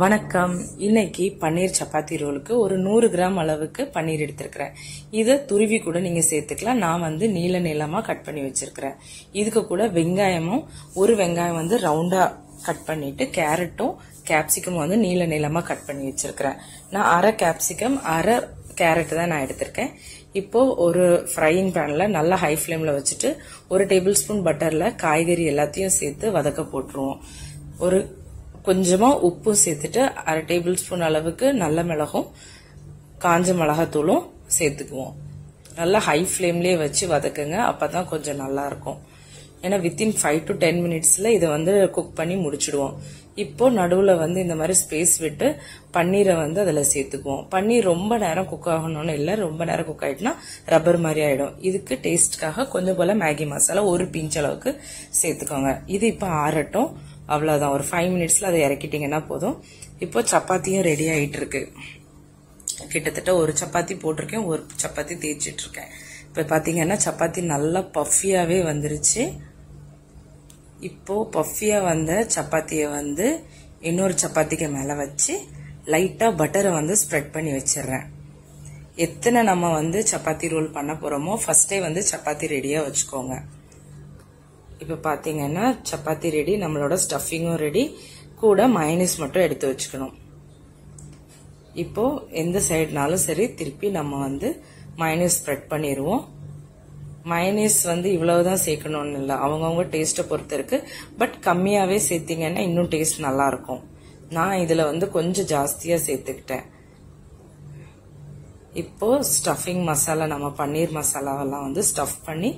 வணக்கம். இன்னைக்கு பன்னீர் சப்பாத்தி ரோலுக்கு ஒரு 100 கிராம் அளவுக்கு பன்னீர் எடுத்திருக்கிறேன். இதை துருவி கூட நீங்க சேர்த்துக்கலாம். நான் நீள நீளமா கட் பண்ணி வச்சிருக்கிறேன். இதுக்கு கூட வெங்காயமும் ஒரு வெங்காயம் ரவுண்டா கட் பண்ணிட்டு கேரட்டும் கேப்சிகம் நீள நீளமா கட் பண்ணி வச்சிருக்கிறேன். நான் அரை கேப்சிகம் அரை கேரட் தான் நான் எடுத்திருக்கேன். இப்போ ஒரு ஃப்ரையிங் பேன்ல நல்லா ஹை ஃபிளேம்ல வச்சுட்டு 1 டேபிள் ஸ்பூன் பட்டர்ல காய்கறி எல்லாத்தையும் சேர்த்து வதக்க போட்டுருவோம். ஒரு கொஞ்சமா உப்பு சேர்த்துட்டு அரை டேபிள் ஸ்பூன் அளவுக்கு நல்ல மிளகும் காஞ்ச மிளகாத்தூளும் சேர்த்துக்குவோம். நல்லா ஹை ஃபிளேம்லயே வச்சு வதக்குங்க, அப்பதான் கொஞ்சம் நல்லா இருக்கும். ஏன்னா வித்தின் 5 to 10 மினிட்ஸ்ல இதை குக் பண்ணி முடிச்சிடுவோம். இப்போ நடுவுல இந்த மாதிரி ஸ்பேஸ் விட்டு பன்னீரை அதுல சேர்த்துக்குவோம். பன்னீர் ரொம்ப நேரம் குக் ஆகணும்னு இல்ல, ரொம்ப நேரம் குக் ஆயிட்டுனா ரப்பர் மாதிரி ஆயிடும். இதுக்கு டேஸ்ட்காக கொஞ்சம் போல மேகி மசாலா ஒரு பிஞ்ச் அளவுக்கு சேர்த்துக்கோங்க. இது இப்ப ஆறட்டும். அவ்வளவுதான், ஒரு 5 மினிட்ஸ்ல அதை இறக்கிட்டீங்கன்னா போதும். இப்போ சப்பாத்தியும் ரெடி ஆயிட்டு இருக்கு. கிட்டத்தட்ட ஒரு சப்பாத்தி போட்டிருக்கேன், ஒரு சப்பாத்தி தேய்ச்சிட்டு இருக்கேன். இப்ப பாத்தீங்கன்னா சப்பாத்தி நல்லா பஃபியாவே வந்துருச்சு. இப்போ பஃபியா வந்த சப்பாத்திய இன்னொரு சப்பாத்திக்கு மேல வச்சு லைட்டா பட்டரை ஸ்ப்ரெட் பண்ணி வச்சிடுறேன். எத்தனை நம்ம சப்பாத்தி ரோல் பண்ண போறோமோ ஃபர்ஸ்டே சப்பாத்தி ரெடியா வச்சுக்கோங்க. இப்ப பாத்தீங்கன்னா சப்பாத்தி ரெடி, நம்மளோட ஸ்டஃபிங்கும் ரெடி, கூட மயோனைஸ் மட்டும் எடுத்து வச்சுக்கணும். இப்போ எந்த சைடுனாலும் சரி திருப்பி நம்ம மயோனைஸ் ஸ்ப்ரெட் பண்ணிடுவோம். மயோனைஸ் இவ்வளவுதான் சேர்க்கணும்னு இல்லை, அவங்கவுங்க டேஸ்ட்டை பொறுத்து இருக்கு. பட் கம்மியாவே சேர்த்தீங்கன்னா இன்னும் டேஸ்ட் நல்லா இருக்கும். நான் இதுல கொஞ்சம் ஜாஸ்தியா சேர்த்துக்கிட்டேன். இப்போ ஸ்டஃபிங் மசாலா, நம்ம பன்னீர் மசாலாவெல்லாம் ஸ்டஃப் பண்ணி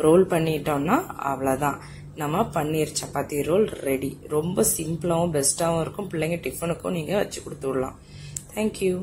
ரோல் பண்ணிட்டோம்னா அவ்வளவுதான், நம்ம பன்னீர் சப்பாத்தி ரோல் ரெடி. ரொம்ப சிம்பிளாவும் பெஸ்டாவும் இருக்கும். பிள்ளைங்க டிஃபனுக்கும் நீங்க வச்சு கொடுத்து விடலாம். தேங்க்யூ.